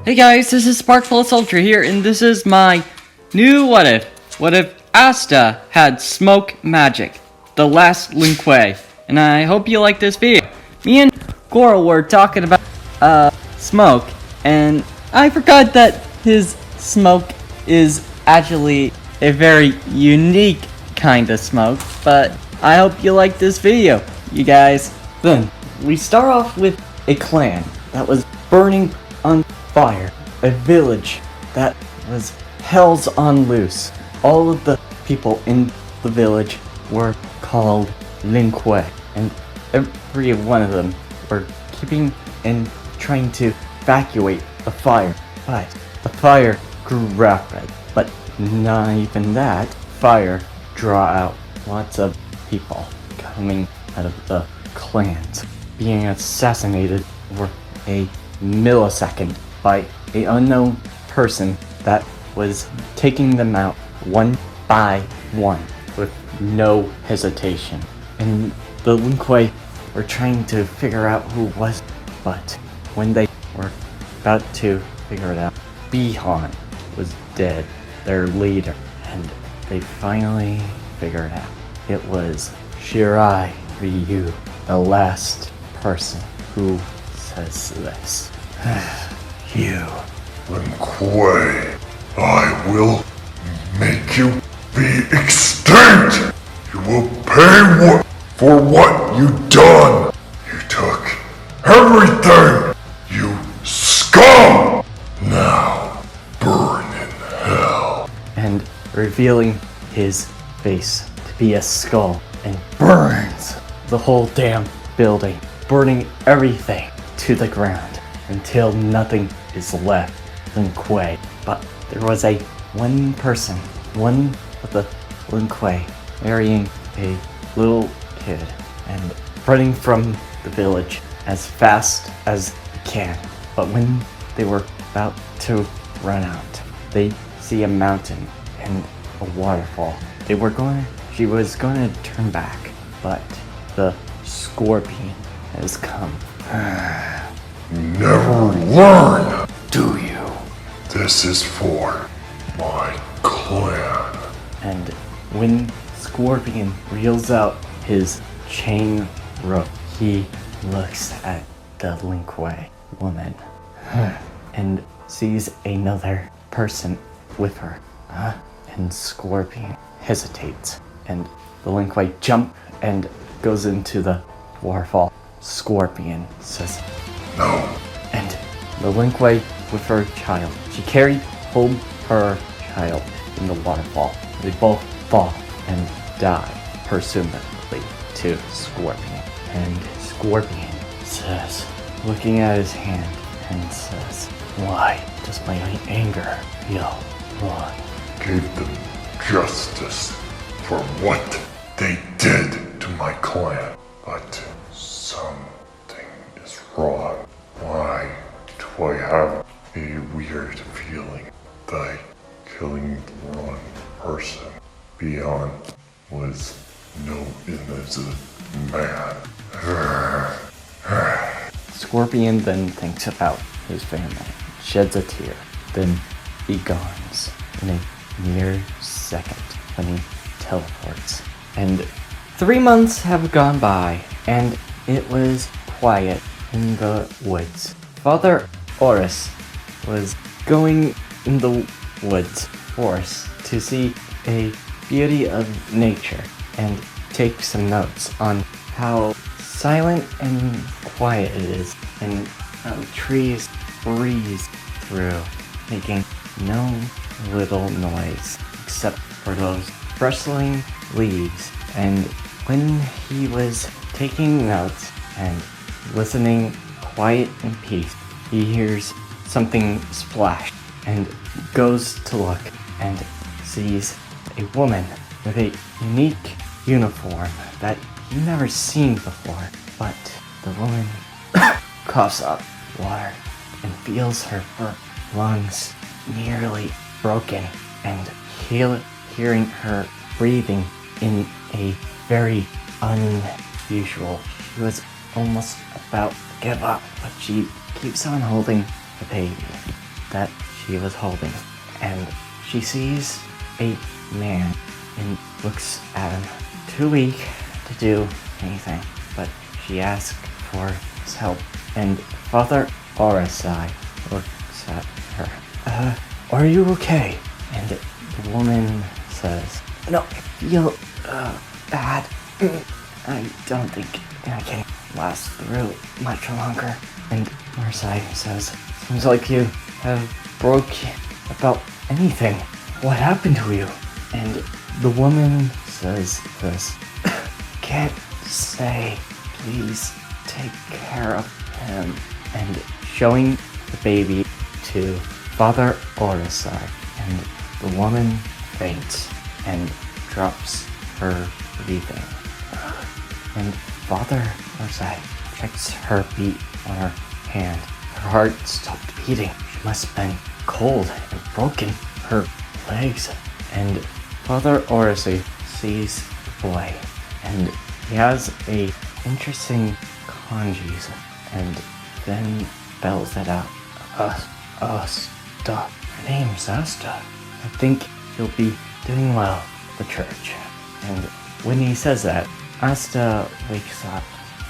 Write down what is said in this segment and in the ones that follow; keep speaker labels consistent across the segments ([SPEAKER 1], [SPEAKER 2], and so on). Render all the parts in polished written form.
[SPEAKER 1] Hey guys, this is Sparkful Soldier here, and this is my new what if. What if Asta had smoke magic? The last Linkway. And I hope you like this video. Me and Coral were talking about smoke, and I forgot that his smoke is actually a very unique kind of smoke, but I hope you like this video, you guys. Then, we start off with a clan that was burning on fire, a village that was hells on loose. All of the people in the village were called Linkway, and every one of them were keeping and trying to evacuate the fire. But the fire grew rapid, but not even that. Fire drew out lots of people coming out of the clans, being assassinated for a millisecond by an unknown person that was taking them out one by one with no hesitation. And the Linkway were trying to figure out who was, but when they were about to figure it out, Bihan was dead, their leader, and they finally figured out it was Shirai Ryu, the last person who says this.
[SPEAKER 2] You, Linkway, I will make you be extinct! You will pay for what you done! You took everything! You scum! Now, burn in hell.
[SPEAKER 1] And revealing his face to be a skull, and burns the whole damn building, burning everything to the ground until nothing is left Linkway. But there was one person, one of the Linkway, carrying a little kid and running from the village as fast as he can. But when they were about to run out, they see a mountain and a waterfall. She was going to turn back, but the scorpion has come.
[SPEAKER 2] You never learn, do you? This is for my clan.
[SPEAKER 1] And when Scorpion reels out his chain rope, he looks at the Linkway woman and sees another person with her. And Scorpion hesitates, and the Linkway jump and goes into the waterfall. Scorpion says
[SPEAKER 2] no.
[SPEAKER 1] And the Linkway with her child, she carried home her child in the waterfall. They both fall and die, presumably to Scorpion. And Scorpion says, looking at his hand, and says, why does my anger feel wrong?
[SPEAKER 2] Gave them justice for what they did to my clan. But something is wrong. Why do I have a weird feeling that killing the wrong person beyond was no innocent man?
[SPEAKER 1] Scorpion then thinks about his family, sheds a tear, then he gones in a mere second when he teleports. And 3 months have gone by, and it was quiet in the woods. Father Horus was going in the woods forest to see a beauty of nature and take some notes on how silent and quiet it is, and how trees breeze through, making no little noise except for those rustling leaves. And when he was taking notes and listening quiet in peace, he hears something splash and goes to look and sees a woman with a unique uniform that you've never seen before. But the woman coughs up water and feels her lungs nearly broken, and hearing her breathing in a very unusual. She was almost about to give up, but she keeps on holding the baby.
[SPEAKER 3] that she was holding, and she sees a man and looks at him, too weak to do anything, but she asks for his help, and Father Orasai looks at her. Are you okay? And the woman says, no, I feel, bad. I don't think I can last through much longer. And Orasai says, seems like you have broke about anything. What happened to you? And the woman says this, can't say, please take care of him. And showing the baby to Father Orasai, and the woman faints and drops her breathing. And Father Orasai checks her beat on her hand. Her heart stopped beating. She must have been cold and broken her legs. And Father Orasai sees the boy, and he has a interesting kanjis, and then spells it out. Asta. Her name's Asta. I think he'll be doing well at the church. And when he says that, Asta wakes up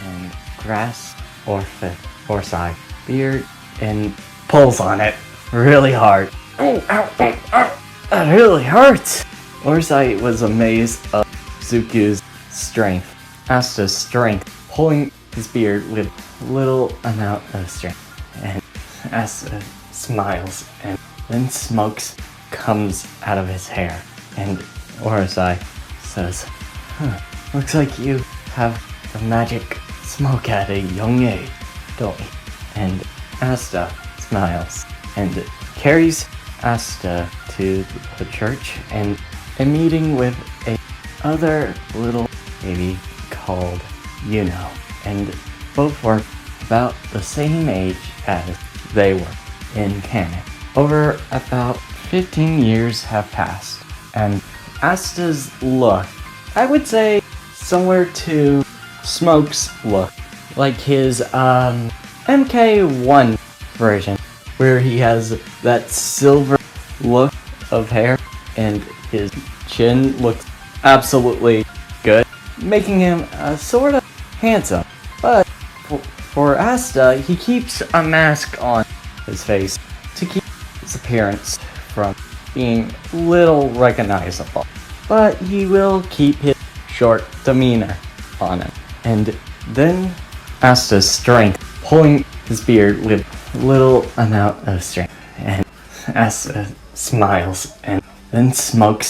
[SPEAKER 3] and grasps Orasai beard and pulls on it really hard. Oh, ow, ow, ow. That really hurts. Orasai was amazed of Zuku's strength, Asta's strength, pulling his beard with little amount of strength. And Asta smiles, and then smoke comes out of his hair. And Orasai says, looks like you have the magic smoke at a young age, don't you? And Asta smiles and carries Asta to the church and a meeting with a other little baby called Yuno. And both were about the same age as they were in canon. Over about 15 years have passed, and Asta's look, I would say, similar to Smoke's look, like his MK1 version, where he has that silver look of hair, and his chin looks absolutely good, making him sort of handsome. But for Asta, he keeps a mask on his face to keep his appearance from being little recognizable. But he will keep his short demeanor on him. And then Asta's strength, pulling his beard with little amount of strength. And Asta smiles, and then smoke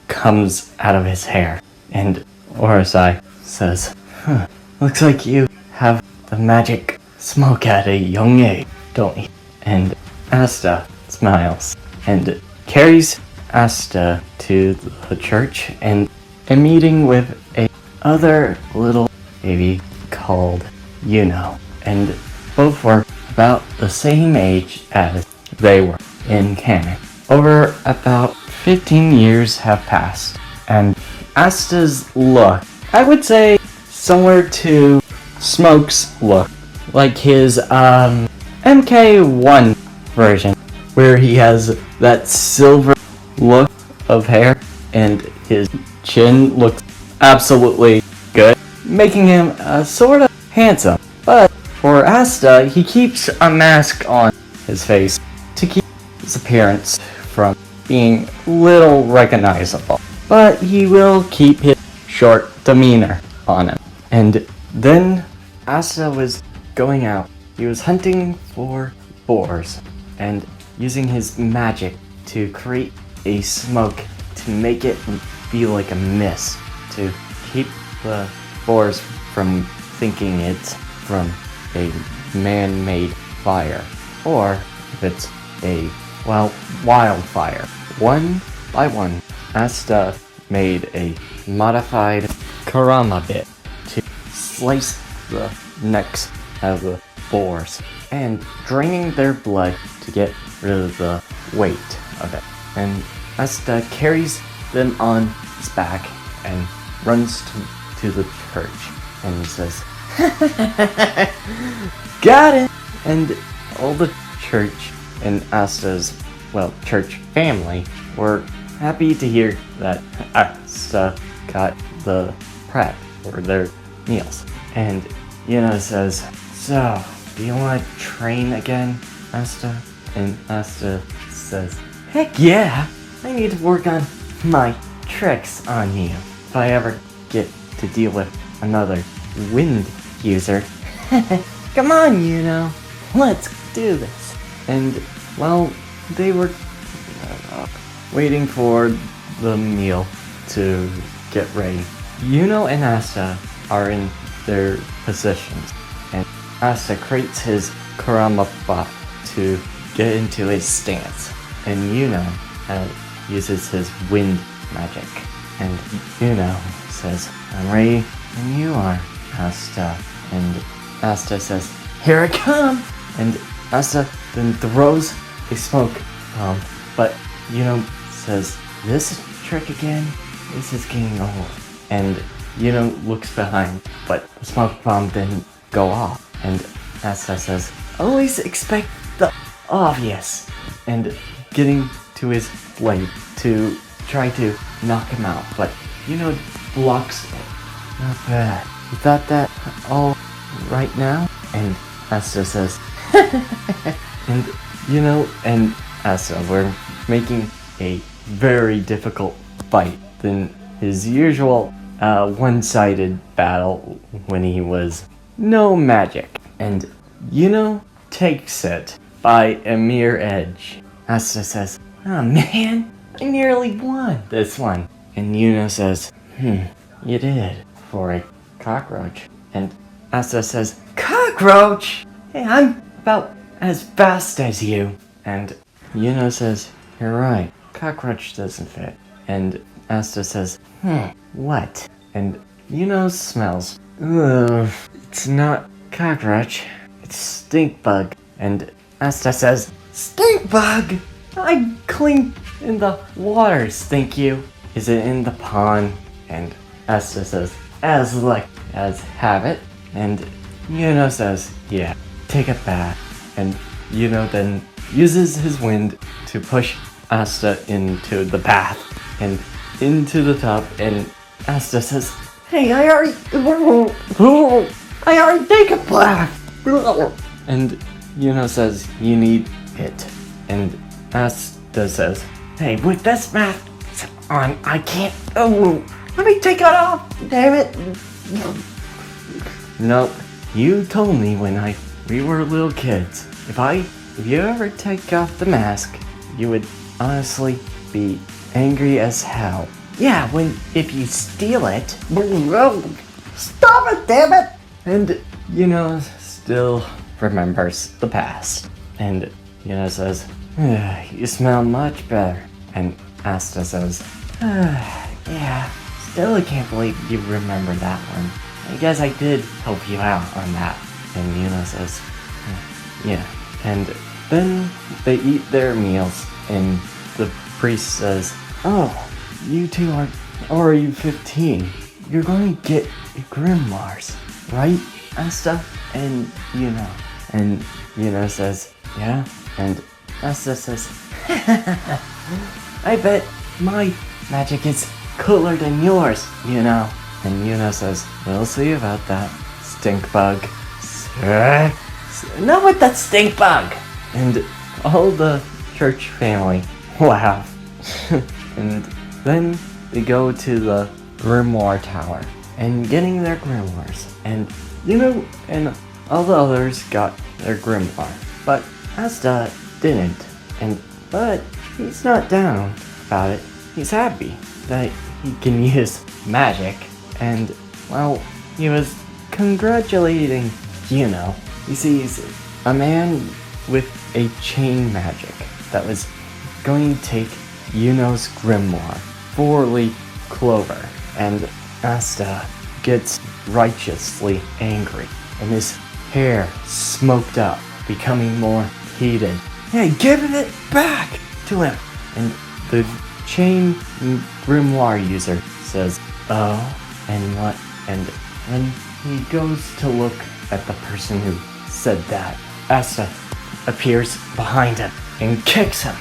[SPEAKER 3] comes out of his hair. And Orasai says, looks like you have the magic smoke at a young age, don't you? And Asta smiles and carries Asta to the church and a meeting with a other little baby called Yuno. And both were about the same age as they were in canon. Over about 15 years have passed, and Asta's look, I would say, similar to Smoke's look, like his MK1 version, where he has that silver look of hair, and his chin looks absolutely good, making him sort of handsome. But for Asta, he keeps a mask on his face to keep his appearance from being little recognizable. But he will keep his short demeanor on him. And then Asta was going out. He was hunting for boars and using his magic to create a smoke to make it be like a mist to keep the boars from thinking it's from a man-made fire, or if it's a, well, wildfire. One by one, Asta made a modified Karama bit to slice the necks of the boars and draining their blood to get rid of the weight of it. And Asta carries them on his back and runs to the church and says, got it! And all the church and Asta's, well, church family were happy to hear that Asta got the prep for their meals. And Yuno says, "So, do you want to train again, Asta?" And Asta says, "Heck yeah! I need to work on my tricks on you if I ever get to deal with another wind user." "Come on, Yuno, let's do this." And while they were waiting for the meal to get ready, Yuno and Asta are in their positions, and Asta creates his Kurama bot to get into his stance, and Yuno uses his wind magic. And Yuno says, "I'm ready when you are, Asta." And Asta says, "Here I come!" And Asta then throws a smoke bomb, but Yuno says, "This trick again? This is getting old." And Yuno looks behind, but the smoke bomb didn't go off. And Asta says, "Always expect the obvious." And getting to his blade to try to knock him out, but Yuno blocks it. "Not bad. You thought that all right now?" And Asta says, and Yuno and Asta were making a very difficult fight than his usual one-sided battle when he was no magic. And Yuno takes it by a mere edge. Asta says, "Oh man, I nearly won this one." And Yuno says, "You did, for a cockroach." And Asta says, "Cockroach? Hey, I'm about as fast as you." And Yuno says, "You're right, cockroach doesn't fit." And Asta says, "What?" And Yuno smells. "Ugh, it's not cockroach, it's stink bug." And Asta says, "Stink bug? I clean in the waters, thank you. Is it in the pond?" And Asta says, "As luck as have it." And Yuno says, "Yeah, take a bath." And Yuno then uses his wind to push Asta into the bath and into the tub, and Asta says, "Hey, I already take a bath." And Yuno says, "You need it." And Asta says, "Hey, with this mask on, I can't. Oh, let me take it off, damn it." "Nope, you told me when we were little kids, if you ever take off the mask, you would honestly be angry as hell. Yeah, if you steal it." "Stop it, damn it!" And Yuno still remembers the past. And Yuno says, "You smell much better." And Asta says, "Yeah, still I can't believe you remember that one. I guess I did help you out on that." And Yuno says, "Yeah." And then they eat their meals, and the priest says, "Oh, you two are you 15? You're going to get grimoires, right, Asta?" And Yuno. And Yuno says, "Yeah." And Asta says, "I bet my magic is cooler than yours, Yuno." And Yuno says, "We'll see about that, stink bug." "Not with that stink bug!" And all the church family laugh. And then they go to the grimoire tower and getting their grimoires. And Yuno and all the others got their grimoire, but Asta didn't. But he's not down about it. He's happy that he can use magic. And while he was congratulating Yuno, he sees a man with a chain magic that was going to take Yuno's grimoire, 4-leaf clover. And Asta gets righteously angry, and his hair smoked up, becoming more heated. "Hey, give it back to him!" And the chain grimoire user says, "Oh, and what?" And when he goes to look at the person who said that, Asta appears behind him. and kicks him.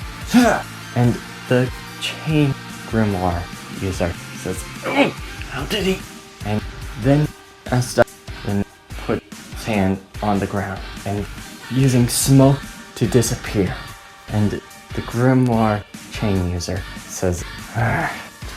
[SPEAKER 3] And the chain grimoire user says, "Oh, how did he?" And then Asta then put his hand on the ground and using smoke to disappear. And the grimoire chain user says,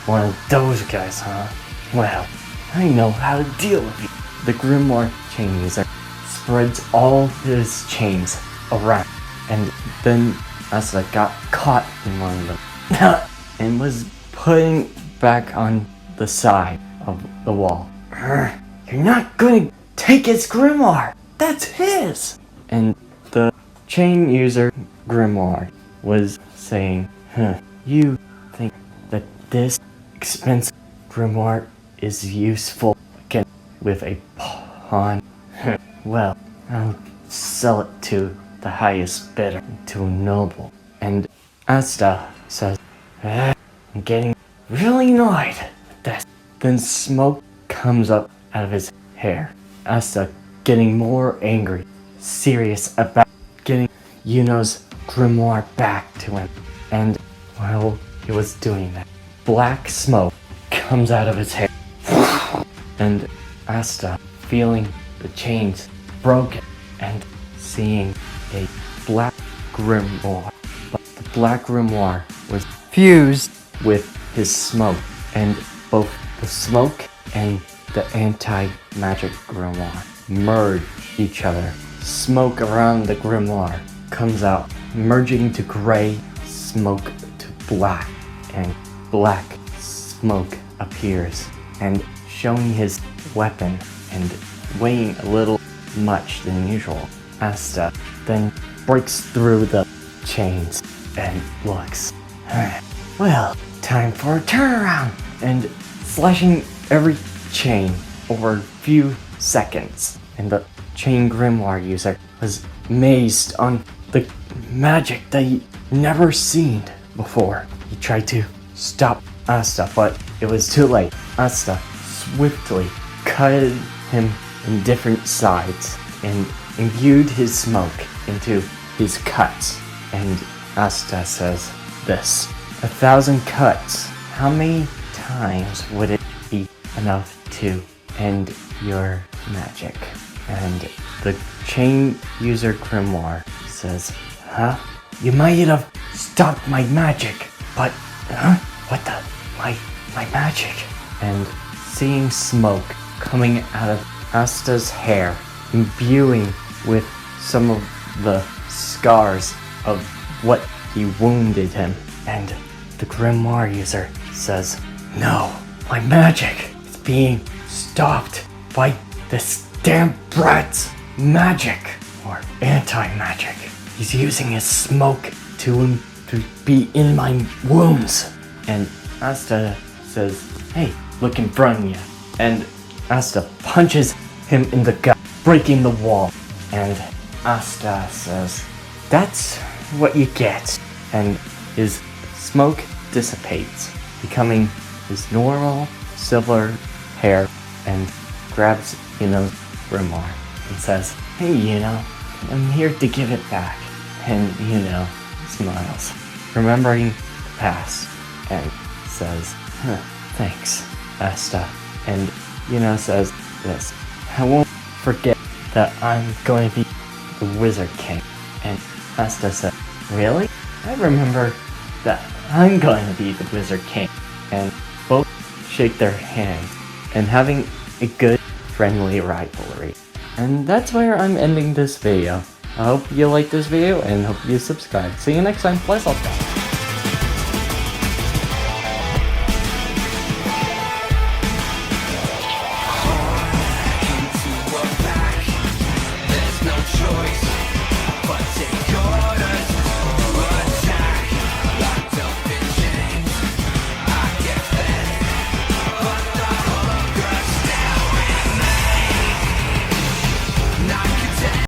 [SPEAKER 3] "One of those guys, huh? Well, I know how to deal with you." The grimoire chain user spreads all his chains around, and then Asta got caught in one of them and was putting back on the side of the wall. "You're not gonna take his grimoire! That's his!" And the chain user grimoire was saying, "You think that this expensive grimoire is useful against with a pawn? Well, I'll sell it to the highest bidder, to a noble." And Asta says, "I'm getting really annoyed with this." Then smoke comes up out of his hair. Asta getting more angry, serious about getting Yuno's grimoire back to him. And while he was doing that, black smoke comes out of his hair. And Asta, feeling the chains broken and seeing a black grimoire. But the black grimoire was fused with his smoke, and both the smoke and the anti-magic grimoire merge each other. Smoke around the grimoire comes out, merging to gray, smoke to black, and black smoke appears, and showing his weapon and weighing a little much than usual. Asta then breaks through the chains and looks. Well, time for a turnaround! And slashing every chain over a few seconds. And the chain grimoire user was amazed on the magic that he never seen before. He tried to stop Asta, but it was too late. Asta swiftly cut him in different sides and imbued his smoke into his cuts. And Asta says this: 1,000 cuts. How many times would it be enough to end your magic? And the chain user grimoire says, You might have stopped my magic, but what the? My magic? And seeing smoke coming out of Asta's hair, imbuing with some of the scars of what he wounded him. And the grimoire user says, "No, my magic is being stopped by this damn brat's magic, or anti-magic. He's using his smoke to be in my wounds." And Asta says, "Hey, look in front of you." And Asta punches him in the gut, breaking the wall. And Asta says, "That's what you get." And his smoke dissipates, becoming his normal silver hair, and grabs Yuno's grimoire and says, "Hey Yuno, I'm here to give it back." And Yuno smiles, remembering the past, and says, "Thanks, Asta." And Yuno says this: "I won't forget that I'm going to be the Wizard King." And Asta said, "Really? I remember that I'm going to be the Wizard King." And both shake their hands and having a good friendly rivalry. And that's where I'm ending this video. I hope you like this video and hope you subscribe. See you next time. Bless all.